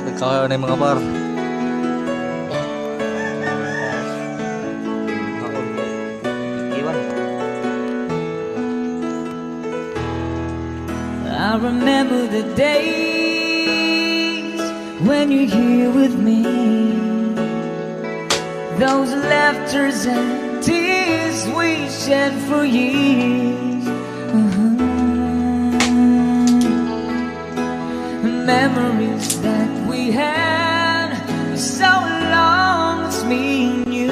nagkakaroon na yung mga bar. I remember the days when you're here with me, those laughters and tears we shed for years. Memories that we had so long as me and you.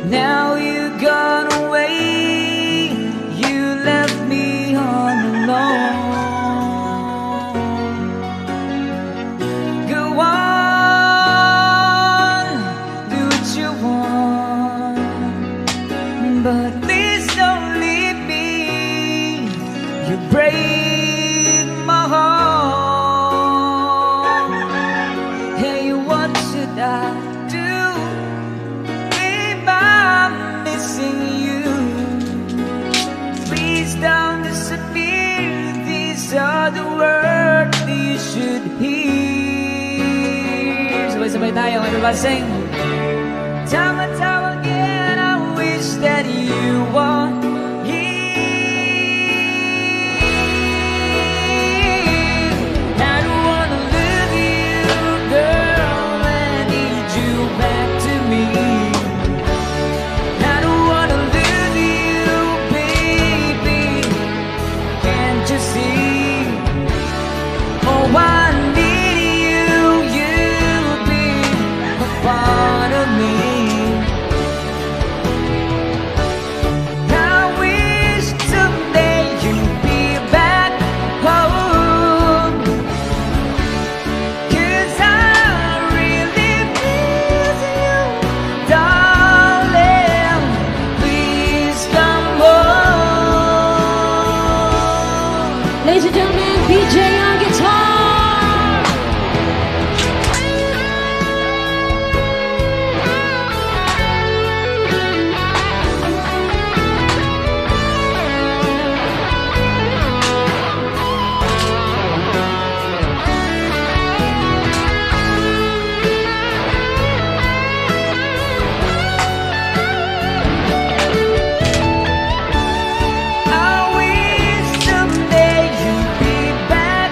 Now you gone away, you left me all alone. Go on, do what you want, but please don't leave me. You break my heart. Hey, what should I do if I'm missing you? Please don't disappear. These are the words that you should hear. Sabay-sabay tayo, everybody sing. Time and time again, I wish that you were here. I don't wanna lose you, girl. I need you back to me. I don't wanna lose you, baby. Can't you see? Oh, I need you, you be a part of me. I wish someday you'd be back home, 'cause I really miss you, darling. Please come home. Ladies and gentlemen, BJ on guitar. I wish someday you'd be back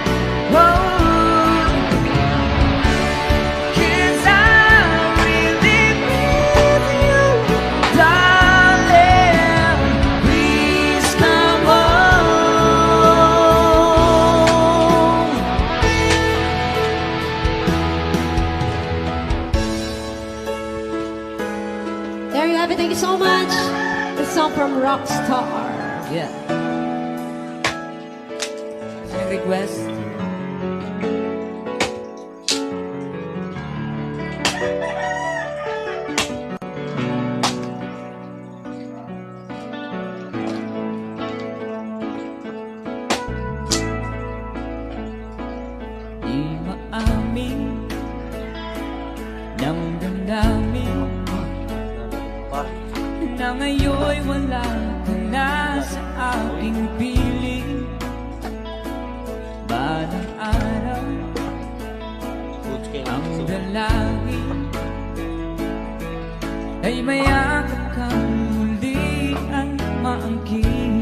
home, 'cause I really miss you, darling. Please come home. There you have it. Thank you so much. The song from Rockstar. Yeah. Any request? Di maamin ng damdamin na ngayon'y wala ka na sa aking piling. Balang araw ang dalangin ay mayakap kang muli at maangkin.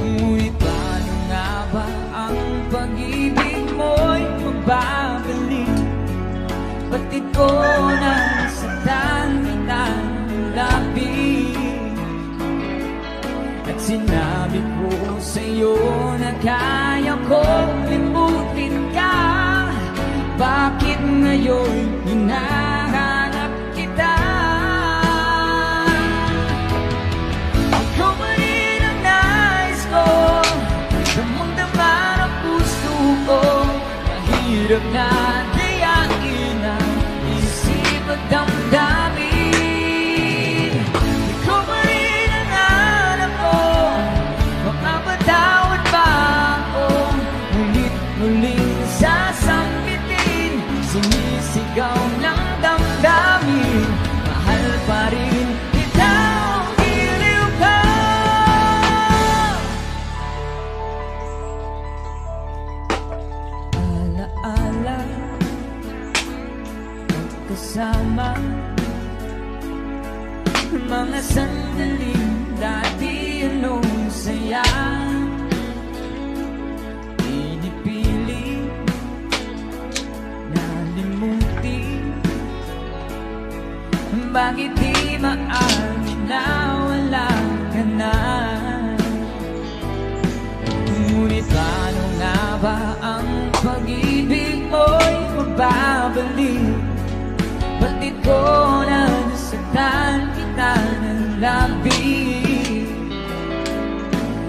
Ngunit paano nga ba ang pag-ibig mo'y magbabalik? Batid ko na sa tangitan lapit, at sinabi ko sa'yo na kaya kong limutin ka. Bakit ngayon hinahanap kita? Ikaw pa rin ang nais ko, damang-dama ng puso ko. Mahirap na dayain ang isip at damdamin. Ikaw pa rin ang hanap ko, makapatawad ba ako? Mulit-muling sasambitin, sinisigaw ng damdamin. Mahal pa rin kita, giliw ka. Bakit di maamin na wala ka na? Ngunit paano nga ba ang pag-ibig mo'y mababalik? Batid ko na nasaktan kita ng labis,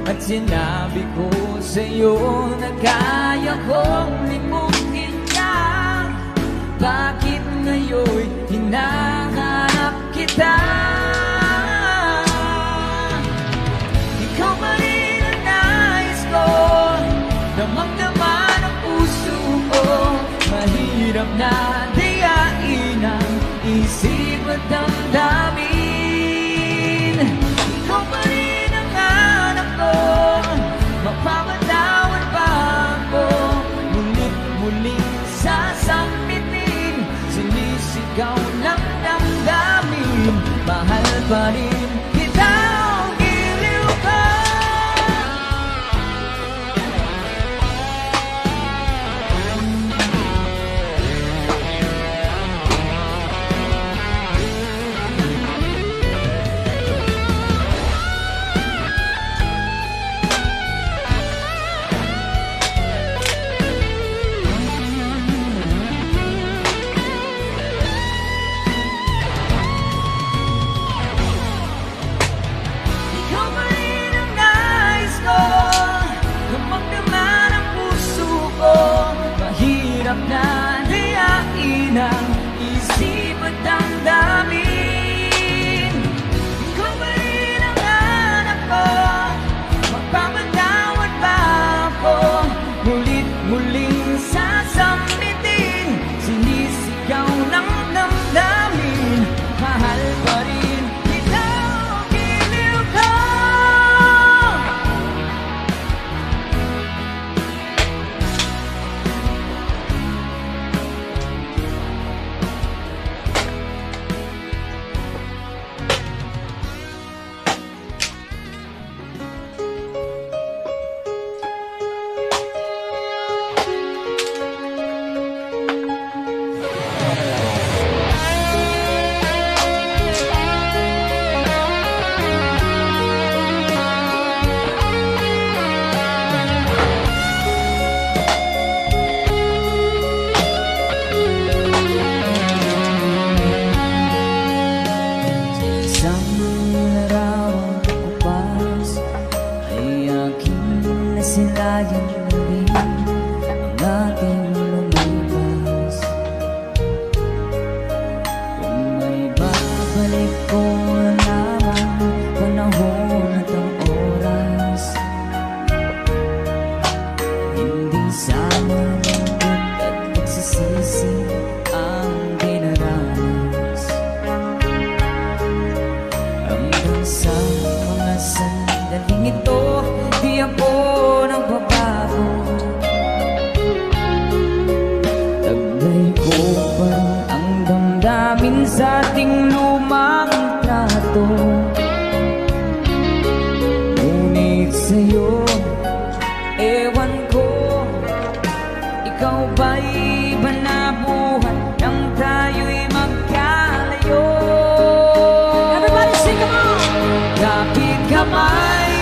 at sinabi ko sa'yo na kaya kong limutin ka. Bakit ngayon hinahanap kita? Ikaw pa rin ang nais ko, damang-daman ang puso ko. Mahirap na dayain ang isip at damdamin. Ikaw pa rin ang hanap ko, mapapatawad ba ako? Ngunit muling sasambitin, sinisigaw ng damdamin. Mahal pa rin kita, giliw ka. Ikaw pa rin ang nais ko, damang-daman ang puso ko. Mahirap na dayain ang isip at damdamin. Ikaw pa rin ang hanap ko, magpapatawad ba ako? Ngunit muling sasambitin, sinisigaw ng damdamin. Mahal pa rin kita, giliw ka. Sa isang larawang upas ay aking nasilayan muli ang ating lumipas. Kung may babalik ko lamang panahon at ang oras, hindi sama lungkot at pagsisisi ang dinaranas. Hanggang sa mga sandaling ito, di ako nagbabago. Taglay ko pa rin ang damdamin sa ating lumang trato. Ngunit sa'yo, ewan ko, ikaw ba'y iba na buhat nang tayo'y magkalayo? Everybody sing, come on! Kapit kamay,